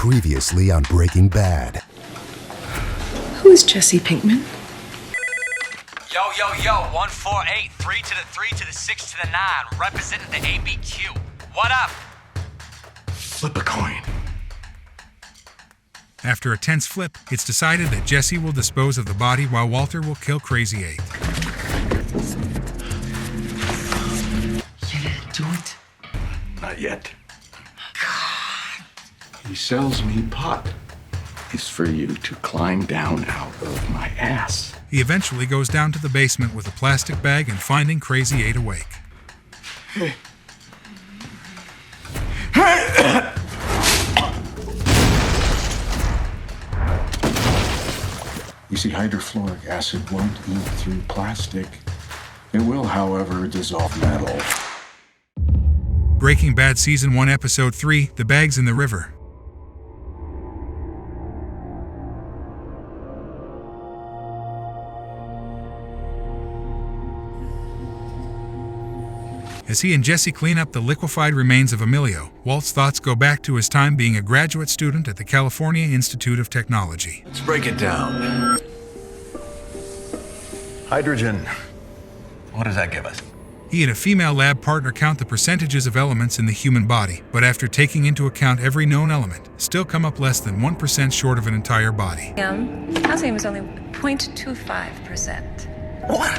Previously on Breaking Bad. Who is Jesse Pinkman? Yo, 148, 3 to the 3 to the 6 to the 9, representing the ABQ. What up? Flip a coin. After a tense flip, it's decided that Jesse will dispose of the body while Walter will kill Crazy 8. You didn't do it? Not yet. God. He sells me pot. It's for you to climb down out of my ass. He eventually goes down to the basement with a plastic bag and finding Crazy 8 awake. You see, hydrofluoric acid won't eat through plastic. It will, however, dissolve metal. Breaking Bad Season 1 Episode 3, The Bags in the River. As he and Jesse clean up the liquefied remains of Emilio, Walt's thoughts go back to his time being a graduate student at the California Institute of Technology. Let's break it down. Hydrogen. What does that give us? He and a female lab partner count the percentages of elements in the human body, but after taking into account every known element, still come up less than 1% short of an entire body. Calcium is only 0.25%. What?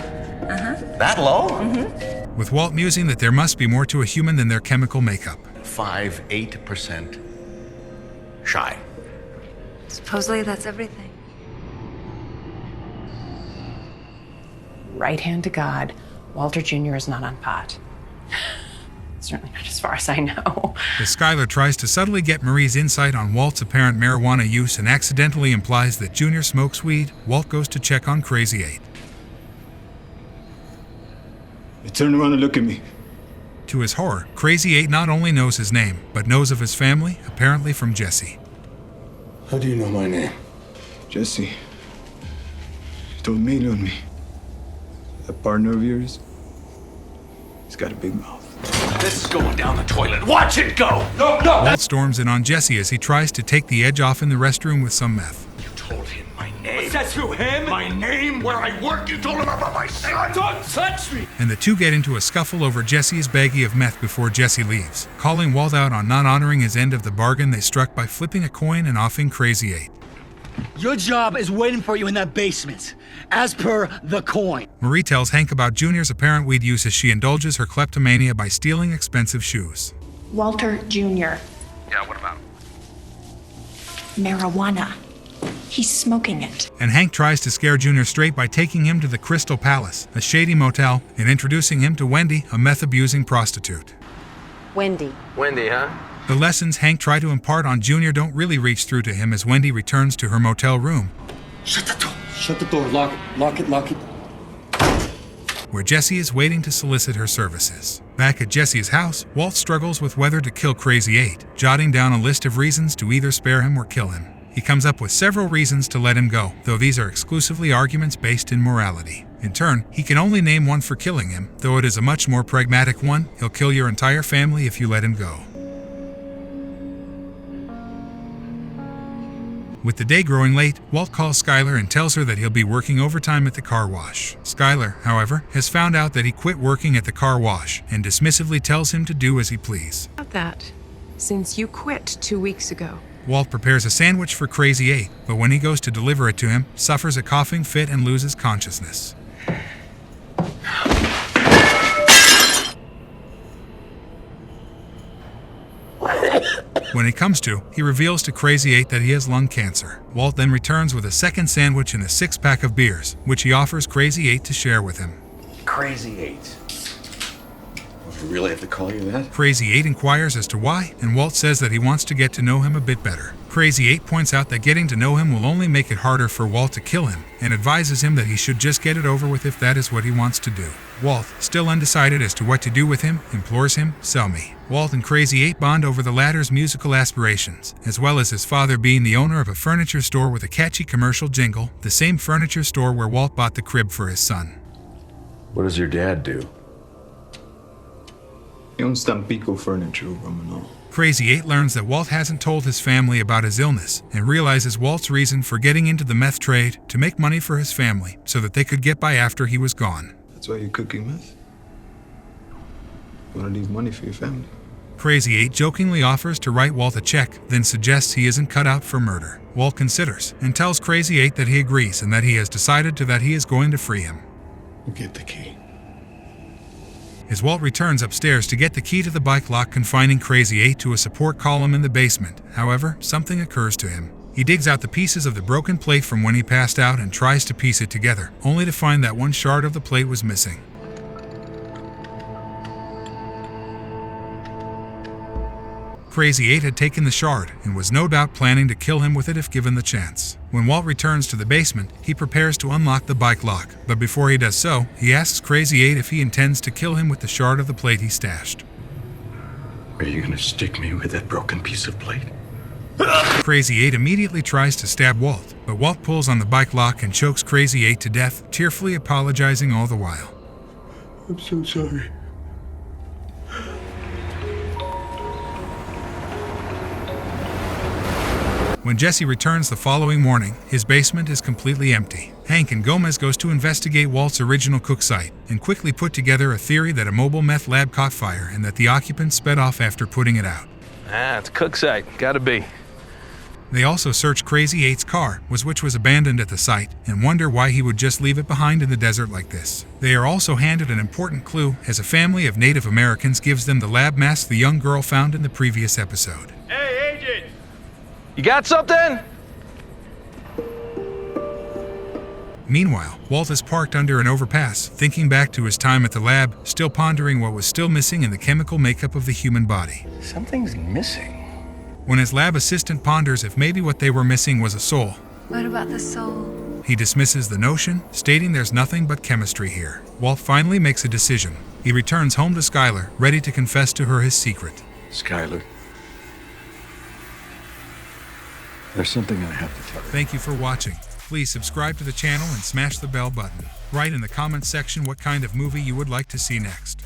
That low? With Walt musing that there must be more to a human than their chemical makeup. 8% shy. Supposedly that's everything. Right hand to God, Walter Jr. is not on pot. Certainly not as far as I know. As Skylar tries to subtly get Marie's insight on Walt's apparent marijuana use and accidentally implies that Junior smokes weed, Walt goes to check on Crazy 8. They turn around and look at me. To his horror, Crazy 8 not only knows his name, but knows of his family, apparently from Jesse. How do you know my name? Jesse. He told me on me. That partner of yours, he's got a big mouth. This is going down the toilet. Watch it go! No! Walt storms in on Jesse as he tries to take the edge off in the restroom with some meth. You told him my name. Was that through him? My name, where I work, you told him about my son. Don't touch me! And the two get into a scuffle over Jesse's baggie of meth before Jesse leaves, calling Walt out on not honoring his end of the bargain they struck by flipping a coin and offing Crazy 8. Your job is waiting for you in that basement, as per the coin. Marie tells Hank about Junior's apparent weed use as she indulges her kleptomania by stealing expensive shoes. Walter Jr. Yeah, what about him? Marijuana. He's smoking it. And Hank tries to scare Junior straight by taking him to the Crystal Palace, a shady motel, and introducing him to Wendy, a meth-abusing prostitute. Wendy, huh? The lessons Hank tried to impart on Junior don't really reach through to him as Wendy returns to her motel room. Shut the door. Shut the door. Lock it. Where Jesse is waiting to solicit her services. Back at Jesse's house, Walt struggles with whether to kill Crazy 8, jotting down a list of reasons to either spare him or kill him. He comes up with several reasons to let him go, though these are exclusively arguments based in morality. In turn, he can only name one for killing him, though it is a much more pragmatic one. He'll kill your entire family if you let him go. With the day growing late, Walt calls Skylar and tells her that he'll be working overtime at the car wash. Skylar, however, has found out that he quit working at the car wash and dismissively tells him to do as he please. About that, since you quit 2 weeks ago. Walt prepares a sandwich for Crazy 8, but when he goes to deliver it to him, suffers a coughing fit and loses consciousness. When he comes to, he reveals to Crazy 8 that he has lung cancer. Walt then returns with a second sandwich and a 6-pack of beers, which he offers Crazy 8 to share with him. Crazy 8. You really have to call you that? Crazy 8 inquires as to why, and Walt says that he wants to get to know him a bit better. Crazy 8 points out that getting to know him will only make it harder for Walt to kill him, and advises him that he should just get it over with if that is what he wants to do. Walt, still undecided as to what to do with him, implores him, "Sell me." Walt and Crazy 8 bond over the latter's musical aspirations, as well as his father being the owner of a furniture store with a catchy commercial jingle, the same furniture store where Walt bought the crib for his son. What does your dad do? He owns Tampico Furniture, Romano. Crazy 8 learns that Walt hasn't told his family about his illness and realizes Walt's reason for getting into the meth trade to make money for his family so that they could get by after he was gone. That's why you're cooking meth? You want to leave money for your family? Crazy 8 jokingly offers to write Walt a check, then suggests he isn't cut out for murder. Walt considers and tells Crazy 8 that he agrees and that he has decided that he is going to free him. Get the key. As Walt returns upstairs to get the key to the bike lock confining Crazy 8 to a support column in the basement, however, something occurs to him. He digs out the pieces of the broken plate from when he passed out and tries to piece it together, only to find that one shard of the plate was missing. Crazy 8 had taken the shard and was no doubt planning to kill him with it if given the chance. When Walt returns to the basement, he prepares to unlock the bike lock, but before he does so, he asks Crazy 8 if he intends to kill him with the shard of the plate he stashed. Are you gonna stick me with that broken piece of plate? Crazy 8 immediately tries to stab Walt, but Walt pulls on the bike lock and chokes Crazy 8 to death, tearfully apologizing all the while. I'm so sorry. When Jesse returns the following morning, his basement is completely empty. Hank and Gomez goes to investigate Walt's original cook site and quickly put together a theory that a mobile meth lab caught fire and that the occupants sped off after putting it out. It's a cook site. Gotta be. They also search Crazy 8's car, which was abandoned at the site, and wonder why he would just leave it behind in the desert like this. They are also handed an important clue as a family of Native Americans gives them the lab mask the young girl found in the previous episode. Hey, Agent! You got something? Meanwhile, Walt is parked under an overpass, thinking back to his time at the lab, still pondering what was still missing in the chemical makeup of the human body. Something's missing. When his lab assistant ponders if maybe what they were missing was a soul, What about the soul? he dismisses the notion, stating there's nothing but chemistry here. Walt finally makes a decision. He returns home to Skylar, ready to confess to her his secret. Skylar, there's something I have to tell you. Thank you for watching. Please subscribe to the channel and smash the bell button. Write in the comments section what kind of movie you would like to see next.